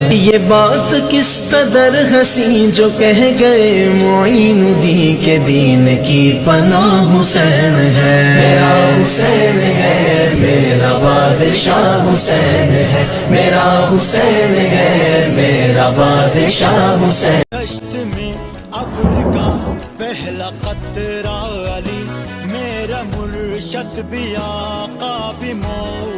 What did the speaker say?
یہ بات کس قدر حسین جو کہہ گئے معین الدین کے دین کی پناہ حسین ہے، میرا حسین ہے، میرا بادشاہ حسین ہے، میرا حسین ہے، میرا بادشاہ حسین۔ دشت میں ابر کا پہلا قطرہ علی، میرا مرشد بھی آقا بھی مولا